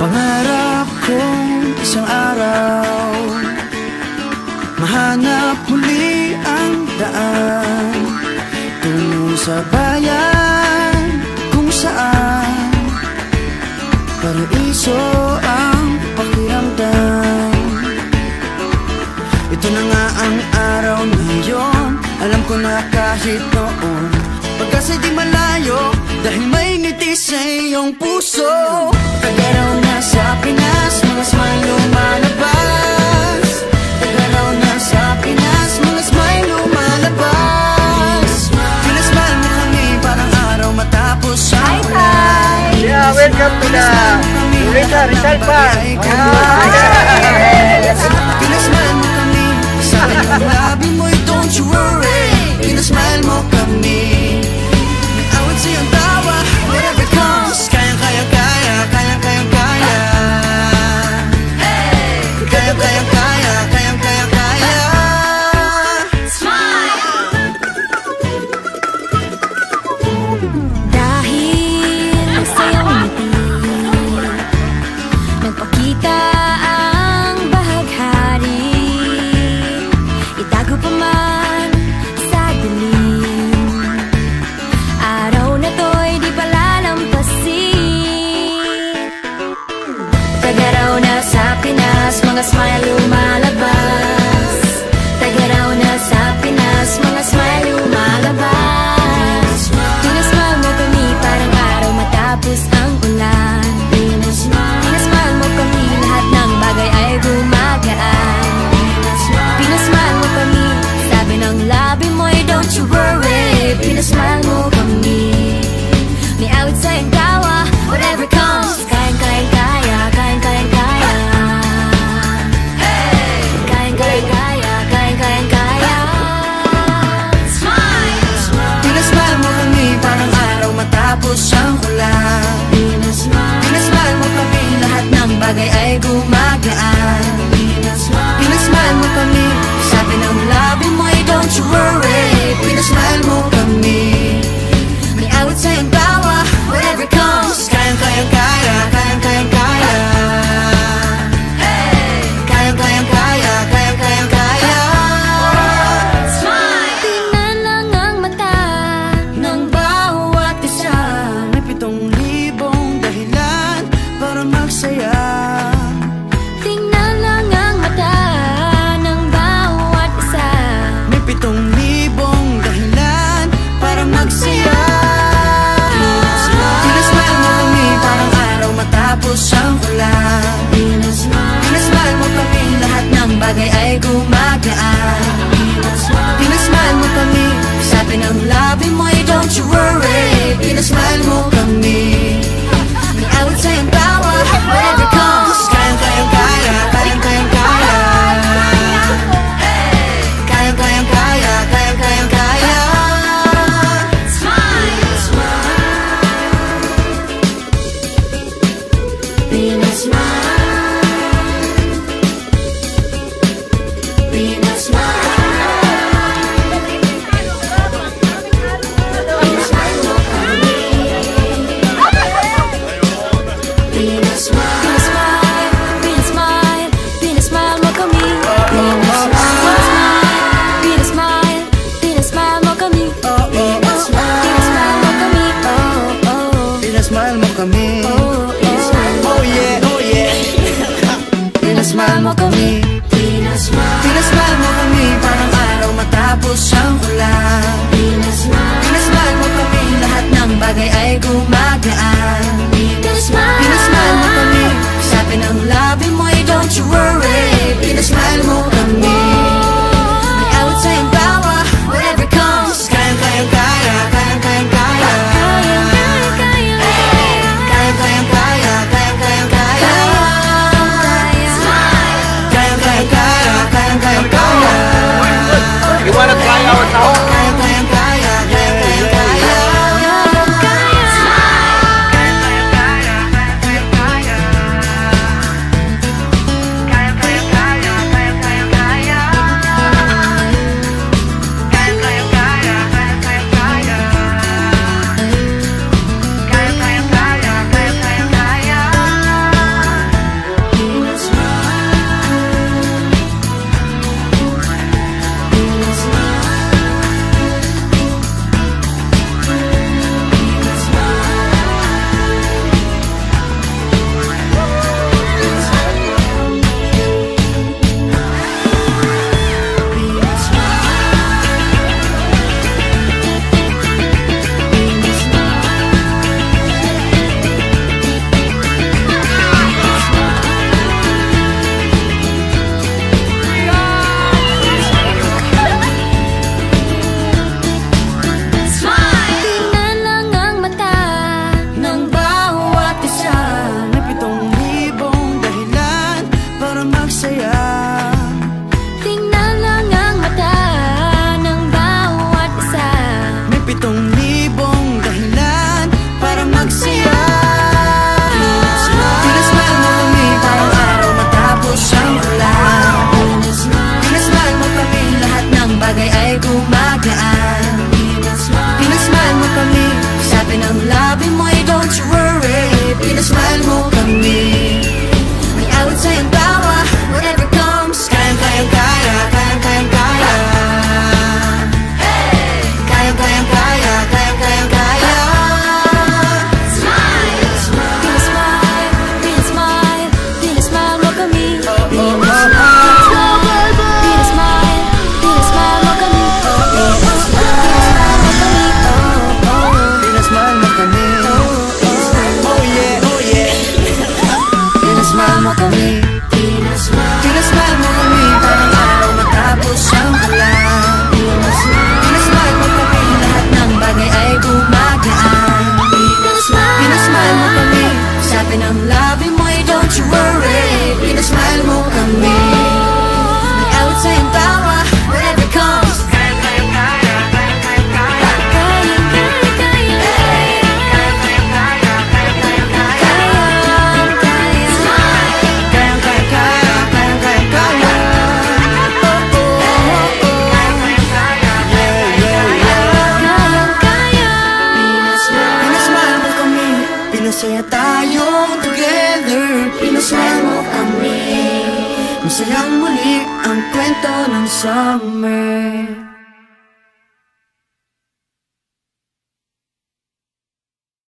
Pangarap kong isang araw mahanap muli ang daan tungo sa bayan kung saan paraiso ang pakiramdam. Ito na nga ang araw na yun. Alam ko na kahit noon pagkasa'y di malayo, dahil may ngiti sa iyong puso. Tagaraw na sa Pinas, mga smile lumalabas. Tagaraw na sa Pinas, mga smile lumalabas. Pinasmile mo kami parang araw matapos ang ulan. Yeah, welcome to the Rizal Park. Pinasmile mo kami sa akin ang labi mo'y don't you worry. Pinasmile mo kami. Siyang tawa, whatever comes. Kayang-kaya, kayang-kaya. Kayang-kaya, kayang-kaya. Smile! Dahil sa iyong ngiti, nagpakita ang bahaghari. Itago pa man sa dilim, araw na to'y di palalampasin. Tagaraw na sa Pinas, mga smile lumalabas. Tagaraw na sa Pinas, mga smile lumalabas. Pinasmile mo kami parang araw matapos ang ulan. Pinasmile mo kami, lahat ng bagay ay gumagaan. Pinasmile mo kami, sabi ng labi mo'y don't you worry. Pinasmile mo kami, may awit sa iyong tawa, whatever comes. Kayang-kaya, kayang-kaya. Kayang-kaya, kayang-kaya. Smile! Pinasmile mo kami parang araw matapos ang ulan. Pinasmile mo kami, lahat ng bagay ay gumagaan. Pinasmile mo kami, sabi ng labi mo'y don't you worry. Pinasmile mo kami, may awit sa iyong tawa, whatever comes. Kayang-kaya, kayang-kaya. Kayang-kaya, kayang-kaya. Smile! Tingnan lang ang mata Ng bawat isa, may 7,000 dahilan para magsaya. Tingnan lang ang mata ng bawat isa. May 7,000 dahilan para magsaya. Pinasmile mo kami parang araw matapos ang ulan. Pinasmile mo kami, lahat ng bagay ay gumagaan. Pinasmile mo kami, sabi ng labi mo'y don't you worry. Pinasmile mo kami, may awit sa iyong tawa, whatever comes. Kayang-kaya, kayang-kaya. Kayang-kaya, kayang-kaya. Smile! Pinasmile mo kami. Pinasmile mo kami. Pinasmile mo kami. Pinasmile mo kami. Oh yeah, oh yeah. Pinasmile mo kami. Pinasmile mo kami parang araw matapos ang ulan. Pinasmile mo kami, lahat ng bagay ay gumagaan. Pinasmile mo kami, sabi ng labi mo'y don't you worry. Pinasmile mo kami, may awit sa iyong tawa, whatever comes. Kayang-kaya, kayang-kaya. Kayang-kaya, kayang-kaya. You wanna try our masaya tayong together. Pinasmile mo kami. Masayang muli ang kwento ng summer.